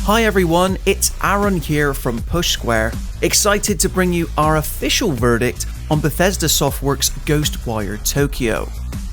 Hi everyone, it's Aaron here from Push Square, excited to bring you our official verdict on Bethesda Softworks' Ghostwire Tokyo.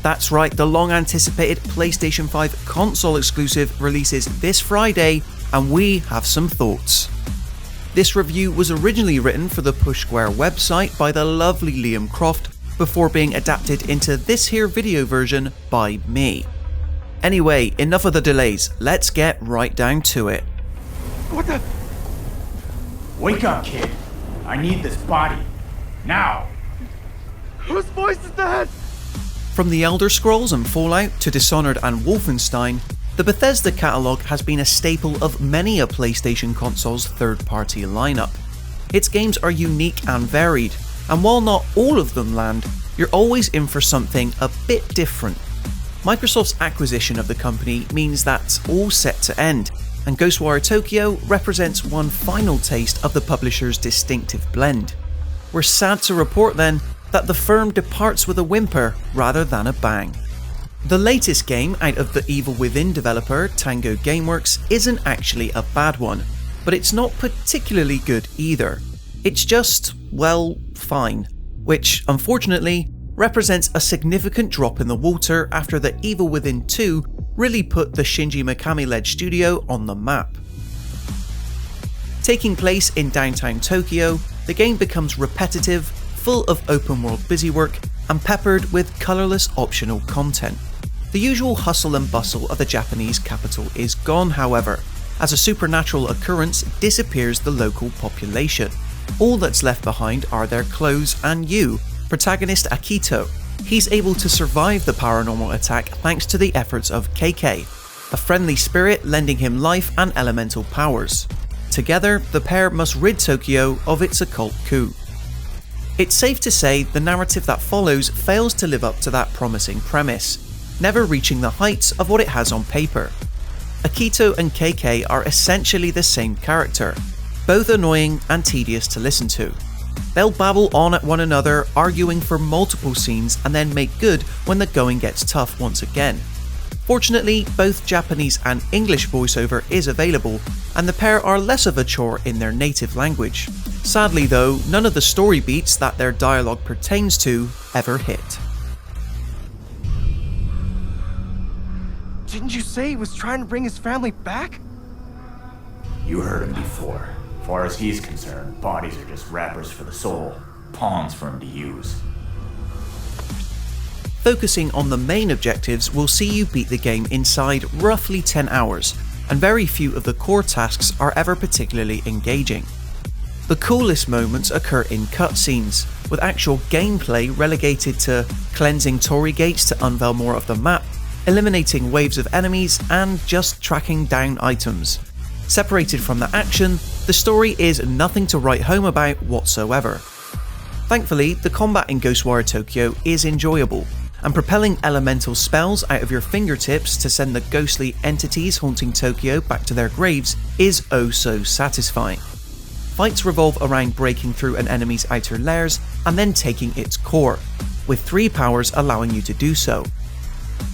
That's right, the long-anticipated PlayStation 5 console exclusive releases this Friday, and we have some thoughts. This review was originally written for the Push Square website by the lovely Liam Croft before being adapted into this here video version by me. Anyway, enough of the delays, let's get right down to it. What the? Wake up, kid. I need this body. Now! Whose voice is that? From the Elder Scrolls and Fallout to Dishonored and Wolfenstein, the Bethesda catalogue has been a staple of many a PlayStation console's third-party lineup. Its games are unique and varied, and while not all of them land, you're always in for something a bit different. Microsoft's acquisition of the company means that's all set to end, and Ghostwire Tokyo represents one final taste of the publisher's distinctive blend. We're sad to report then that the firm departs with a whimper rather than a bang. The latest game out of the Evil Within developer Tango Gameworks isn't actually a bad one, but it's not particularly good either. It's just, well, fine, which unfortunately represents a significant drop in the water after the Evil Within 2 really put the Shinji Mikami-led studio on the map. Taking place in downtown Tokyo, the game becomes repetitive, full of open-world busywork, and peppered with colourless optional content. The usual hustle and bustle of the Japanese capital is gone, however, as a supernatural occurrence disappears the local population. All that's left behind are their clothes and you, protagonist Akito. He's able to survive the paranormal attack thanks to the efforts of KK, a friendly spirit lending him life and elemental powers. Together, the pair must rid Tokyo of its occult coup. It's safe to say the narrative that follows fails to live up to that promising premise, never reaching the heights of what it has on paper. Akito and KK are essentially the same character, both annoying and tedious to listen to. They'll babble on at one another, arguing for multiple scenes, and then make good when the going gets tough once again. Fortunately, both Japanese and English voiceover is available, and the pair are less of a chore in their native language. Sadly though, none of the story beats that their dialogue pertains to ever hit. Didn't you say he was trying to bring his family back? You heard him before. As far as he's concerned, bodies are just wrappers for the soul, pawns for him to use. Focusing on the main objectives will see you beat the game inside roughly 10 hours, and very few of the core tasks are ever particularly engaging. The coolest moments occur in cutscenes, with actual gameplay relegated to cleansing Torii gates to unveil more of the map, eliminating waves of enemies, and just tracking down items. Separated from the action, the story is nothing to write home about whatsoever. Thankfully, the combat in Ghostwire Tokyo is enjoyable, and propelling elemental spells out of your fingertips to send the ghostly entities haunting Tokyo back to their graves is oh so satisfying. Fights revolve around breaking through an enemy's outer layers and then taking its core, with 3 powers allowing you to do so.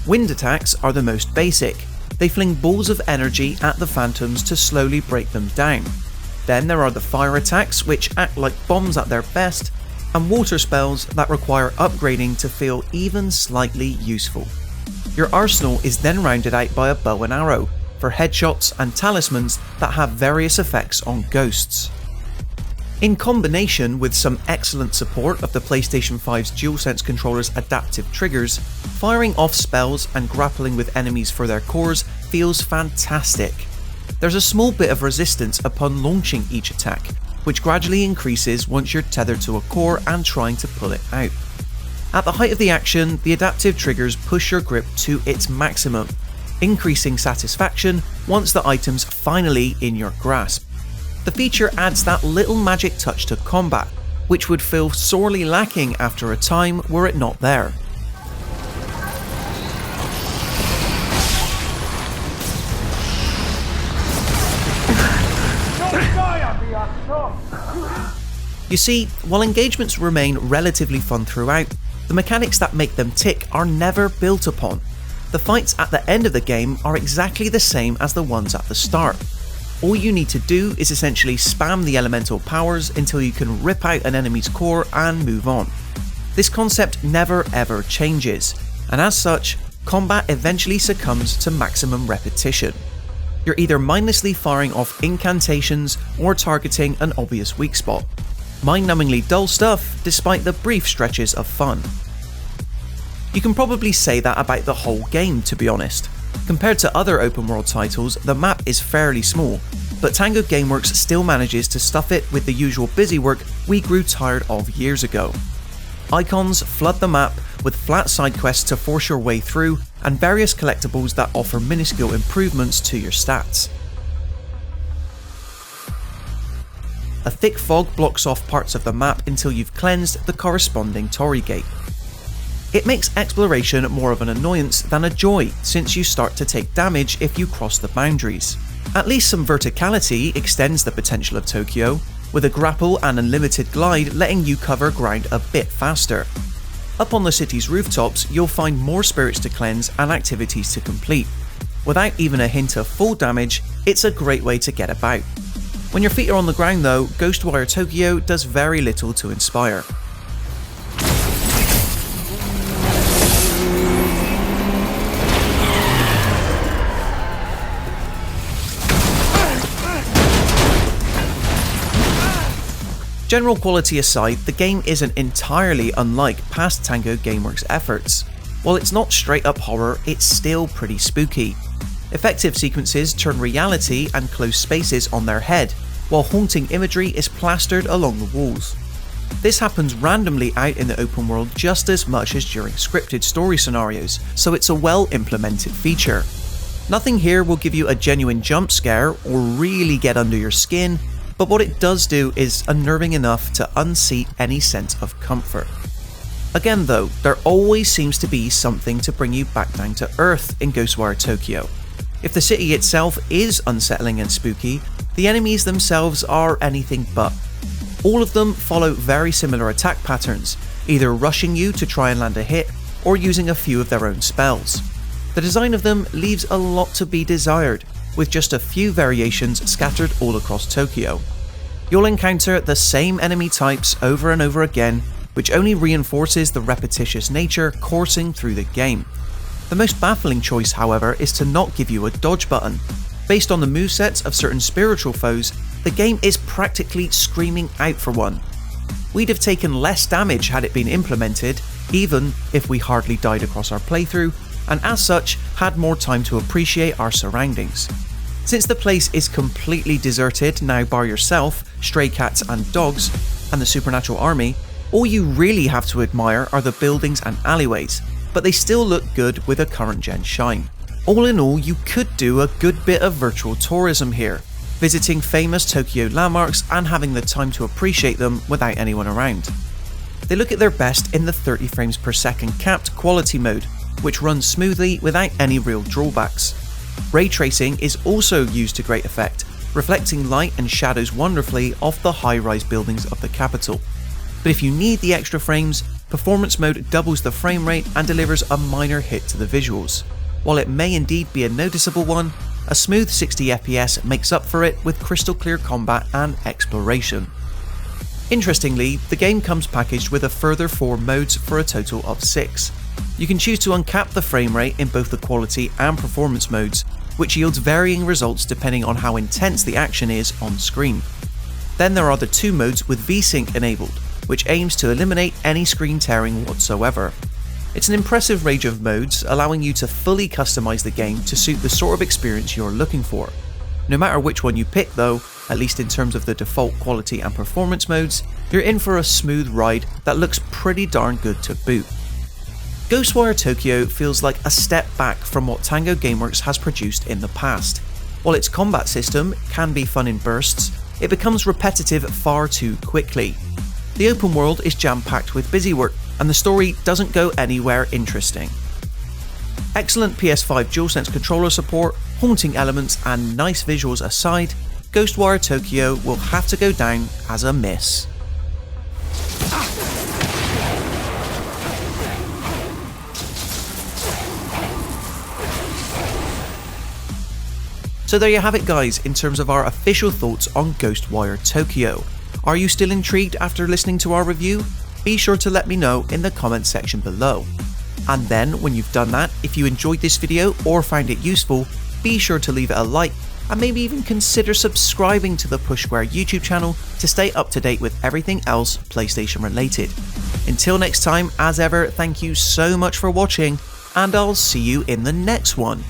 Wind attacks are the most basic. They fling balls of energy at the phantoms to slowly break them down. Then there are the fire attacks, which act like bombs at their best, and water spells that require upgrading to feel even slightly useful. Your arsenal is then rounded out by a bow and arrow, for headshots and talismans that have various effects on ghosts. In combination with some excellent support of the PlayStation 5's DualSense controller's adaptive triggers, firing off spells and grappling with enemies for their cores feels fantastic. There's a small bit of resistance upon launching each attack, which gradually increases once you're tethered to a core and trying to pull it out. At the height of the action, the adaptive triggers push your grip to its maximum, increasing satisfaction once the item's finally in your grasp. The feature adds that little magic touch to combat, which would feel sorely lacking after a time were it not there. You see, while engagements remain relatively fun throughout, the mechanics that make them tick are never built upon. The fights at the end of the game are exactly the same as the ones at the start. All you need to do is essentially spam the elemental powers until you can rip out an enemy's core and move on. This concept never ever changes, and as such, combat eventually succumbs to maximum repetition. You're either mindlessly firing off incantations or targeting an obvious weak spot. Mind-numbingly dull stuff, despite the brief stretches of fun. You can probably say that about the whole game, to be honest. Compared to other open world titles, the map is fairly small, but Tango Gameworks still manages to stuff it with the usual busywork we grew tired of years ago. Icons flood the map with flat side quests to force your way through, and various collectibles that offer minuscule improvements to your stats. A thick fog blocks off parts of the map until you've cleansed the corresponding Torii Gate. It makes exploration more of an annoyance than a joy, since you start to take damage if you cross the boundaries. At least some verticality extends the potential of Tokyo, with a grapple and unlimited glide letting you cover ground a bit faster. Up on the city's rooftops, you'll find more spirits to cleanse and activities to complete. Without even a hint of full damage, it's a great way to get about. When your feet are on the ground though, Ghostwire Tokyo does very little to inspire. General quality aside, the game isn't entirely unlike past Tango Gameworks efforts. While it's not straight up horror, it's still pretty spooky. Effective sequences turn reality and close spaces on their head, while haunting imagery is plastered along the walls. This happens randomly out in the open world just as much as during scripted story scenarios, so it's a well implemented feature. Nothing here will give you a genuine jump scare or really get under your skin, but what it does do is unnerving enough to unseat any sense of comfort. Again though, there always seems to be something to bring you back down to earth in Ghostwire Tokyo. If the city itself is unsettling and spooky, the enemies themselves are anything but. All of them follow very similar attack patterns, either rushing you to try and land a hit, or using a few of their own spells. The design of them leaves a lot to be desired, with just a few variations scattered all across Tokyo. You'll encounter the same enemy types over and over again, which only reinforces the repetitious nature coursing through the game. The most baffling choice, however, is to not give you a dodge button. Based on the movesets of certain spiritual foes, the game is practically screaming out for one. We'd have taken less damage had it been implemented, even if we hardly died across our playthrough, and as such, had more time to appreciate our surroundings. Since the place is completely deserted now bar yourself, stray cats and dogs, and the supernatural army, all you really have to admire are the buildings and alleyways, but they still look good with a current gen shine. All in all, you could do a good bit of virtual tourism here, visiting famous Tokyo landmarks and having the time to appreciate them without anyone around. They look at their best in the 30 frames per second capped quality mode, which runs smoothly without any real drawbacks. Ray tracing is also used to great effect, reflecting light and shadows wonderfully off the high-rise buildings of the capital. But if you need the extra frames, performance mode doubles the frame rate and delivers a minor hit to the visuals. While it may indeed be a noticeable one, a smooth 60 FPS makes up for it with crystal clear combat and exploration. Interestingly, the game comes packaged with a further 4 modes for a total of 6. You can choose to uncap the frame rate in both the quality and performance modes, which yields varying results depending on how intense the action is on screen. Then there are the 2 modes with VSync enabled, which aims to eliminate any screen tearing whatsoever. It's an impressive range of modes, allowing you to fully customize the game to suit the sort of experience you're looking for. No matter which one you pick though, at least in terms of the default quality and performance modes, you're in for a smooth ride that looks pretty darn good to boot. Ghostwire Tokyo feels like a step back from what Tango Gameworks has produced in the past. While its combat system can be fun in bursts, it becomes repetitive far too quickly. The open world is jam-packed with busywork, and the story doesn't go anywhere interesting. Excellent PS5 DualSense controller support, haunting elements and nice visuals aside, Ghostwire Tokyo will have to go down as a miss. So there you have it guys, in terms of our official thoughts on Ghostwire Tokyo. Are you still intrigued after listening to our review? Be sure to let me know in the comments section below. And then when you've done that, if you enjoyed this video or found it useful, be sure to leave it a like and maybe even consider subscribing to the Push Square YouTube channel to stay up to date with everything else PlayStation related. Until next time, as ever, thank you so much for watching, and I'll see you in the next one.